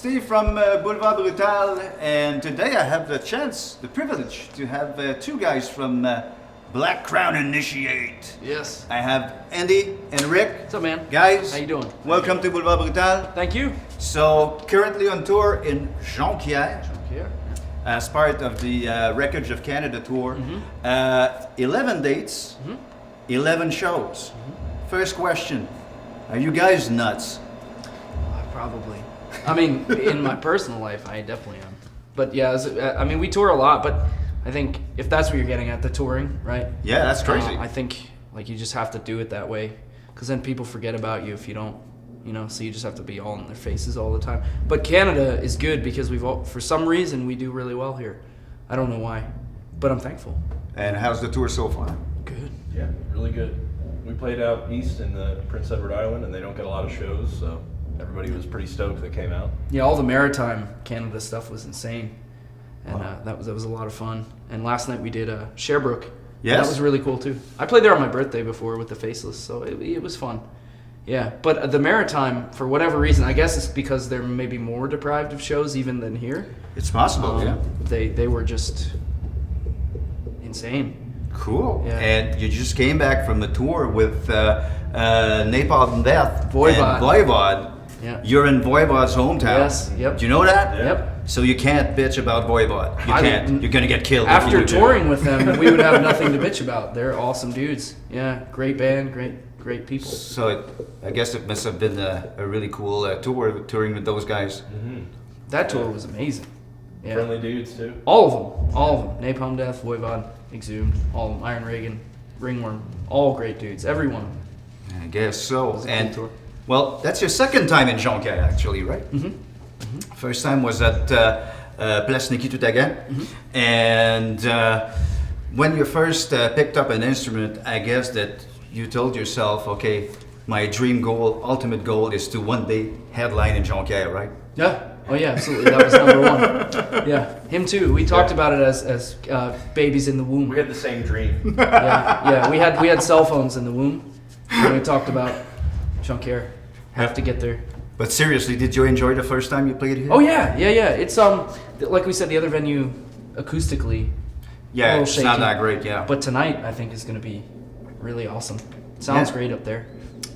Steve from Boulevard Brutal, and today I have the chance, the privilege to have two guys from Black Crown Initiate. Yes. I have Andy and Rick. What's up, man? Guys, how you doing? Welcome to Boulevard Brutal. Thank you. So, currently on tour in Jonquière. Here. As part of the Wreckage of Canada tour. 11 dates, 11 shows. First question, are you guys nuts? Probably. I mean, in my personal life, I definitely am. But yeah, I mean, we tour a lot, but I think if that's what you're getting at, the touring, right? Yeah, that's crazy. I think like you just have to do it that way, because then people forget about you if you don't, you know. So you just have to be all in their faces all the time. But Canada is good because for some reason, we do really well here. I don't know why, but I'm thankful. And how's the tour so far? Good. Yeah, really good. We played out east in the Prince Edward Island, and they don't get a lot of shows, so everybody was pretty stoked that came out. Yeah, all the maritime Canada stuff was insane, and that was a lot of fun. And last night we did Sherbrooke. Yes, that was really cool too. I played there on my birthday before with the Faceless, so it was fun. Yeah, but the maritime, for whatever reason, I guess it's because they're maybe more deprived of shows even than here. It's possible. Yeah. They were just insane. Cool. Yeah. And you just came back from the tour with Napalm Death Voivod. and Voivod. Yeah. You're in Voivod's hometown. Yes. Yep. Do you know that? Yep. So you can't bitch about Voivod. You can't. You're gonna get killed. if After you do. touring with them, we would have nothing to bitch about. They're awesome dudes. Yeah, great band, great people. So I guess it must have been a really cool tour, touring with those guys. That tour was amazing. Yeah. Friendly dudes, too. All of them. Napalm Death, Voivod, Exhumed, all of them. Iron Reagan, Ringworm, all great dudes. Every one of them. I guess so. It was a cool And tour. well, that's your second time in Jonquière, actually, right? First time was at Place Niki Toutaga. And when you first picked up an instrument, I guess that you told yourself, okay, my dream goal, ultimate goal is to one day headline in Jonquière, right? Yeah. Oh yeah, absolutely. That was number one. Yeah. Him too. We talked about it as babies in the womb. We had the same dream. Yeah. We had cell phones in the womb. And we talked about Jonquière. Have to get there. But seriously, did you enjoy the first time you played here? Oh yeah. It's like we said, the other venue acoustically. Yeah, a little it's not shaky. that great, yeah. But tonight I think is going to be really awesome. Sounds great up there.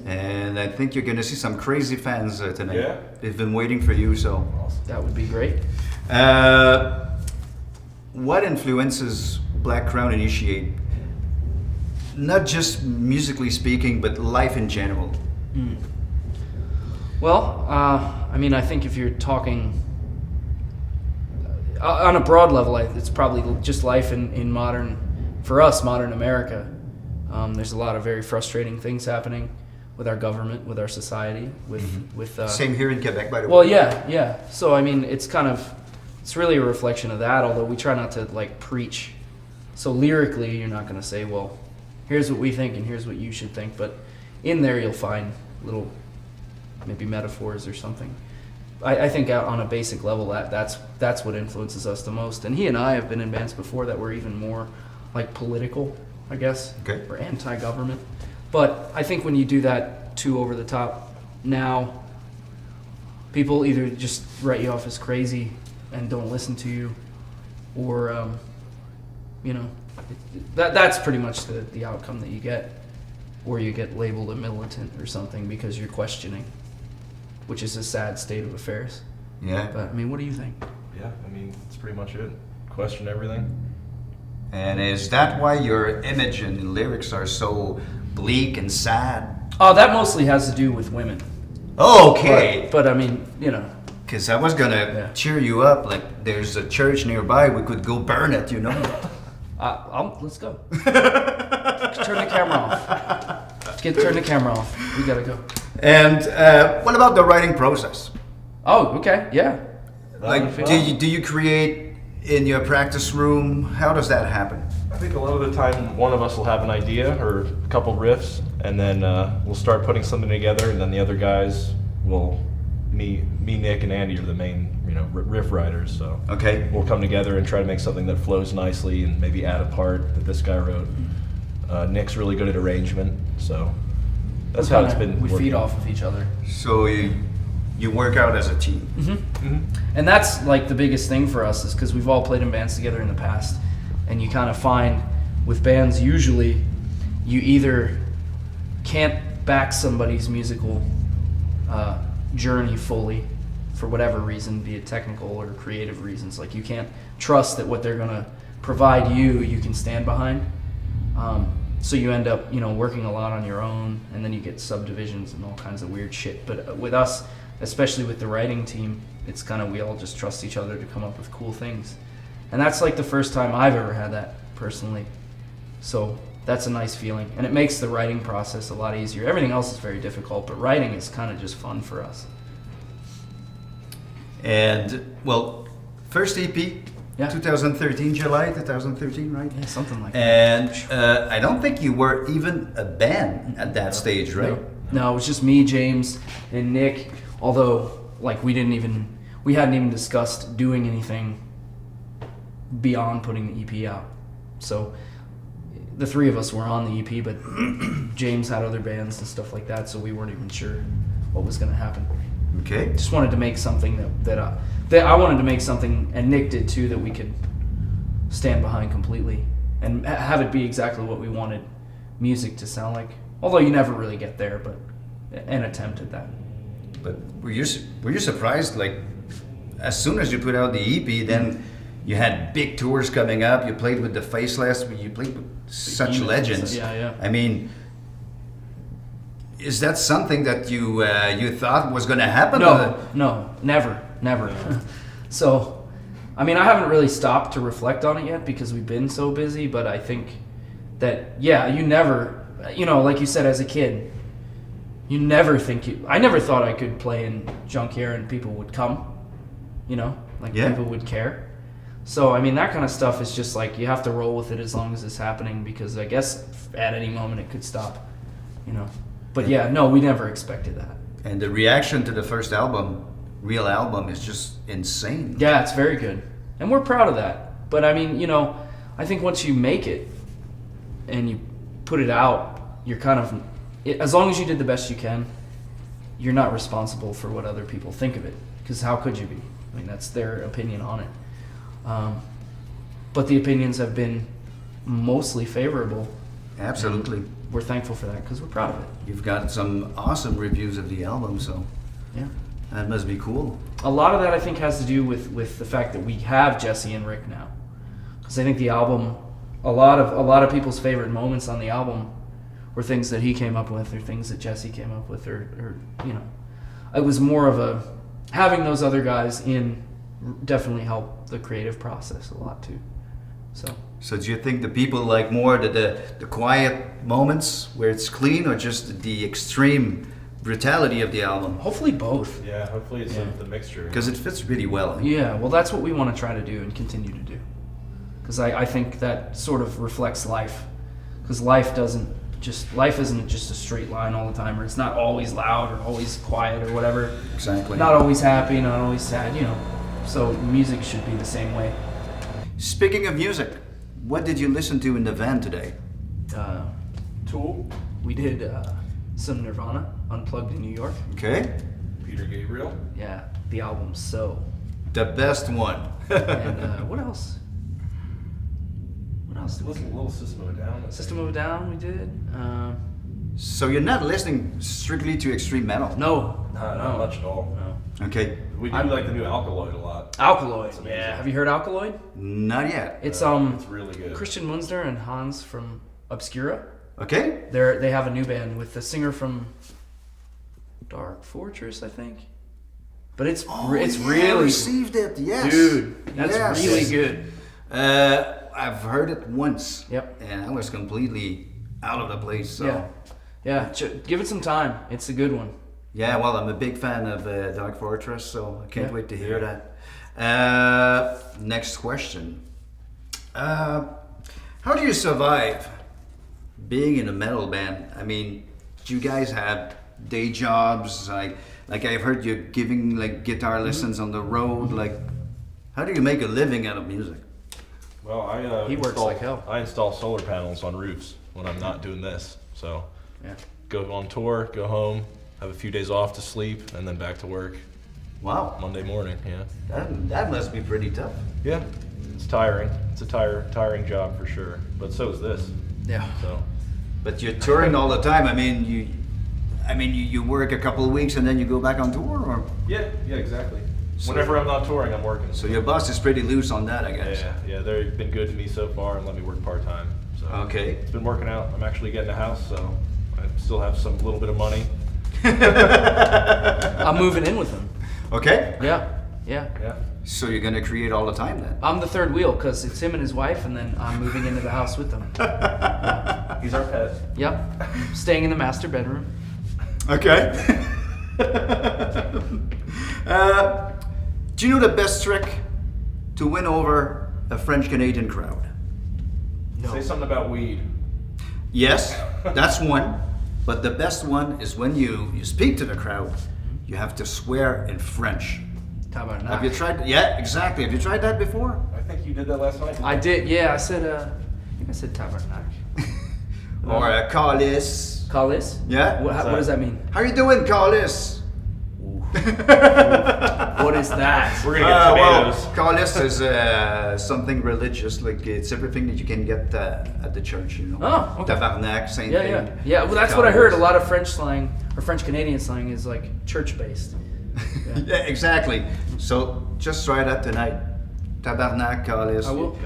And I think you're going to see some crazy fans tonight. Yeah. They've been waiting for you, so. That would be great. What influences Black Crown Initiate? Not just musically speaking, but life in general. Well, I mean, I think if you're talking on a broad level, it's probably just life in modern, for us, modern America. There's a lot of very frustrating things happening with our government, with our society, with Same here in Quebec, by the way. well, yeah. So I mean, it's really a reflection of that. Although we try not to like preach. So lyrically, you're not going to say, well, here's what we think and here's what you should think. But in there, you'll find little maybe metaphors or something. I think on a basic level that's what influences us the most. And he and I have been in bands before that were even more like political, I guess, Okay. or anti-government. But I think when you do that too over the top, now people either just write you off as crazy and don't listen to you, or you know, that's pretty much the outcome that you get, or you get labeled a militant or something because you're questioning, which is a sad state of affairs. Yeah. But I mean, what do you think? Yeah, I mean, that's pretty much it. Question everything. And is that why your image and lyrics are so bleak and sad? Oh, that mostly has to do with women. Okay. But I mean, you know. Because I was going to cheer you up, like there's a church nearby, we could go burn it, you know? Let's go. Turn the camera off. Turn the camera off. We gotta go. And what about the writing process? Oh, okay, yeah. Like, do you create in your practice room? How does that happen? I think a lot of the time one of us will have an idea or a couple riffs, and then we'll start putting something together, and then the other guys will, me, Nick, and Andy are the main, riff writers. So Okay. we'll come together and try to make something that flows nicely, and maybe add a part that this guy wrote. Nick's really good at arrangement, so that's how it's been. We working. feed off of each other. So you work out as a team. And that's like the biggest thing for us, is because we've all played in bands together in the past, and you kind of find with bands usually you either can't back somebody's musical journey fully for whatever reason, be it technical or creative reasons. Like you can't trust that what they're gonna provide you can stand behind. So you end up, working a lot on your own, and then you get subdivisions and all kinds of weird shit. But with us, especially with the writing team, it's kind of, we all just trust each other to come up with cool things. And that's like the first time I've ever had that personally. So that's a nice feeling. And it makes the writing process a lot easier. Everything else is very difficult, but writing is kind of just fun for us. And, well, first EP, Yeah. 2013, July 2013, right? Yeah, something like that. And I don't think you were even a band at that stage, right? No, it was just me, James, and Nick. Although, like, we hadn't even discussed doing anything beyond putting the EP out. So the three of us were on the EP, but James had other bands and stuff like that, so we weren't even sure what was going to happen. Okay. Just wanted to make something that I wanted to make something, and Nick did too, that we could stand behind completely and have it be exactly what we wanted music to sound like. Although you never really get there, but an attempt at that. But were you surprised, like, as soon as you put out the EP, then you had big tours coming up, you played with the Faceless, you played with such legends. Yeah. I mean, is that something that you thought was going to happen? No, never. So, I mean, I haven't really stopped to reflect on it yet because we've been so busy, but I think that, you never, like you said, as a kid, I never thought I could play in Junkier and people would come, people would care. So, I mean, that kind of stuff is just like, you have to roll with it as long as it's happening, because I guess at any moment it could stop, But we never expected that. And the reaction to the first real album, is just insane. Yeah, it's very good. And we're proud of that. But I mean, I think once you make it and you put it out, you're kind of, as long as you did the best you can, you're not responsible for what other people think of it. Because how could you be? I mean, that's their opinion on it. But the opinions have been mostly favorable. Absolutely. We're thankful for that because we're proud of it. You've got some awesome reviews of the album, so Yeah. that must be cool. A lot of that, I think, has to do with the fact that we have Jesse and Rick now. Because I think the album, a lot of people's favorite moments on the album were things that he came up with, or things that Jesse came up with, or it was more of having those other guys in definitely helped the creative process a lot too. So do you think the people like more the quiet moments where it's clean, or just the extreme brutality of the album? hopefully both. Yeah, hopefully it's the mixture. Because it fits really well. Yeah, well, that's what we want to try to do and continue to do. Because I think that sort of reflects life. Because life isn't just a straight line all the time, or it's not always loud or always quiet or whatever. Exactly. Not always happy, not always sad, So music should be the same way. Speaking of music, what did you listen to in the van today? Tool. We did some Nirvana, Unplugged in New York. Okay. Peter Gabriel. Yeah, the album So. The best one. And what else? What else did we Listen, do? a little System of a Down. System of a Down we did. So you're not listening strictly to extreme metal? No. Not much at all. No. Okay. We do like the new Alkaloid a lot. Alkaloid. amazing. Yeah. Have you heard Alkaloid? Not yet. It's It's really good. Christian Munzner and Hans from Obscura. Okay. They have a new band with the singer from Dark Fortress, I think. But it's I really, received it. Yes. dude, that's Yes. really good. I've heard it once. Yep. And I was completely out of the place. So. Yeah. Give it some time. It's a good one. Yeah, well, I'm a big fan of Dark Fortress, so I can't Yeah. wait to hear that. Next question. How do you survive being in a metal band? I mean, do you guys have day jobs? Like I've heard you giving like guitar lessons on the road. Like, how do you make a living out of music? Well, He works like hell. I install solar panels on roofs when I'm not doing this. So Yeah. go on tour, go home, have a few days off to sleep, and then back to work Wow. Monday morning. Yeah. That must be pretty tough. Yeah. It's tiring. It's a tiring job for sure. But so is this. Yeah. So. But you're touring all the time. I mean, you work a couple of weeks and then you go back on tour, or Yeah. Yeah. Exactly. So- Whenever I'm not touring, I'm working. so your boss is pretty loose on that, I guess. Yeah. They've been good to me so far and let me work part time. So Okay. it's been working out. I'm actually getting a house, so I still have some little bit of money. I'm moving in with him. Okay. Yeah. Yeah. Yeah. So you're gonna create all the time then. I'm the third wheel because it's him and his wife, and then I'm moving into the house with them. He's our pet. Yep. Staying in the master bedroom. Okay. Do you know the best trick to win over a French Canadian crowd? No. Say something about weed. Yes, that's one. But the best one is when you speak to the crowd, you have to swear in French. Tabarnak. Have you tried? Yeah, exactly. Have you tried that before? I think you did that last night. I did. Yeah. I said. I think I said Tabarnak. Or a calice? Kalis? Yeah. What does that mean? How you doing, calice? What is that? We're gonna get tomatoes. Well, calice is something religious. Like it's everything that you can get at the church. You know. Oh, okay. Tabarnak, same Yeah, thing. yeah, yeah. Well, that's what I heard. A Calice. lot of French slang or French Canadian slang is like church based. Yeah, exactly. So just try that tonight. Tabarnak, calice. I will.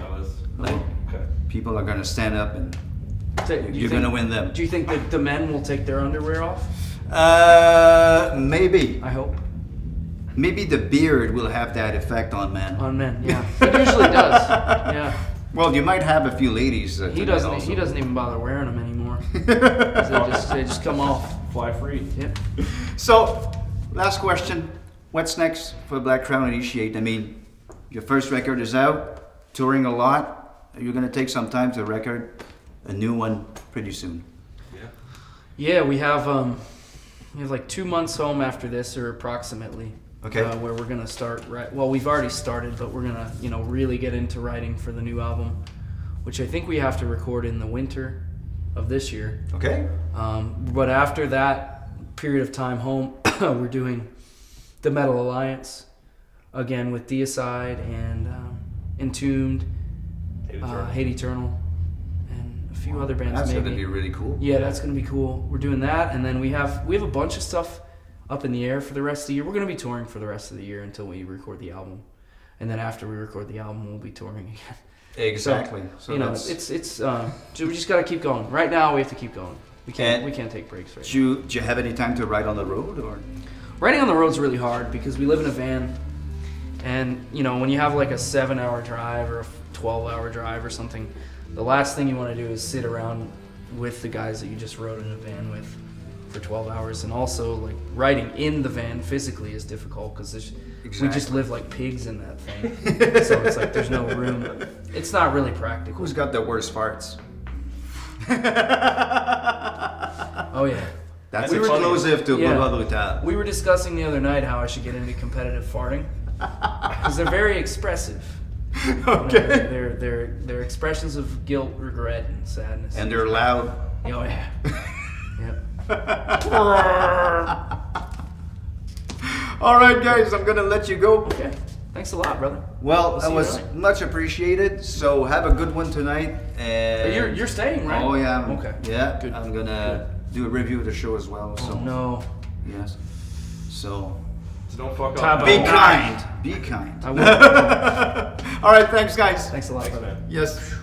Like, Okay. people are gonna stand up and Do you're gonna win them. Do you think that the men will take their underwear off? Maybe. I hope. Maybe the beard will have that effect on men. On men, yeah. It usually does. Yeah. Well, you might have a few ladies. He tonight doesn't. also. He doesn't even bother wearing them anymore. They just come off. Fly free. Yep. So, last question. What's next for Black Crown Initiate? I mean, your first record is out, touring a lot. You're going to take some time to record a new one pretty soon. Yeah, we have like 2 months home after this, or approximately. Okay. Where we're gonna start. Well, we've already started, but we're gonna really get into writing for the new album, which I think we have to record in the winter of this year. Okay? But after that period of time home, we're doing the Metal Alliance again with Deicide and Entombed, Hate Eternal, and a few other bands. That's maybe. going to be really cool. Yeah, that's gonna be cool. We're doing that, and then we have a bunch of stuff up in the air for the rest of the year. We're gonna be touring for the rest of the year until we record the album, and then after we record the album, we'll be touring again. Exactly. So it's we just gotta keep going. Right now, we have to keep going. We can't take breaks right now. do you have any time to ride on the road, or? Riding on the road's really hard because we live in a van, and when you have like a 7-hour drive or a 12-hour drive or something, the last thing you want to do is sit around with the guys that you just rode in a van with for 12 hours. And also, like, riding in the van physically is difficult because we just live like pigs in that thing. So it's like there's no room. It's not really practical. Who's got the worst farts? Oh yeah. That's We were- explosive to Yeah. Boulevard Brutal. We were discussing the other night how I should get into competitive farting because they're very expressive. Okay. They're expressions of guilt, regret, and sadness. And they're loud. Oh yeah. Yep. All right, guys, I'm gonna let you go. Okay. Thanks a lot, brother. Well, We'll that see you was tonight. much appreciated. So have a good one tonight. And You're staying, right? Oh yeah. Okay. Yeah. Good. I'm gonna do a review of the show as well. So Oh no. yes. So So don't fuck Tab- up. be Oh, kind. Be kind. I will. All right. Thanks, guys. Thanks a lot, Thanks, brother. man. Yes.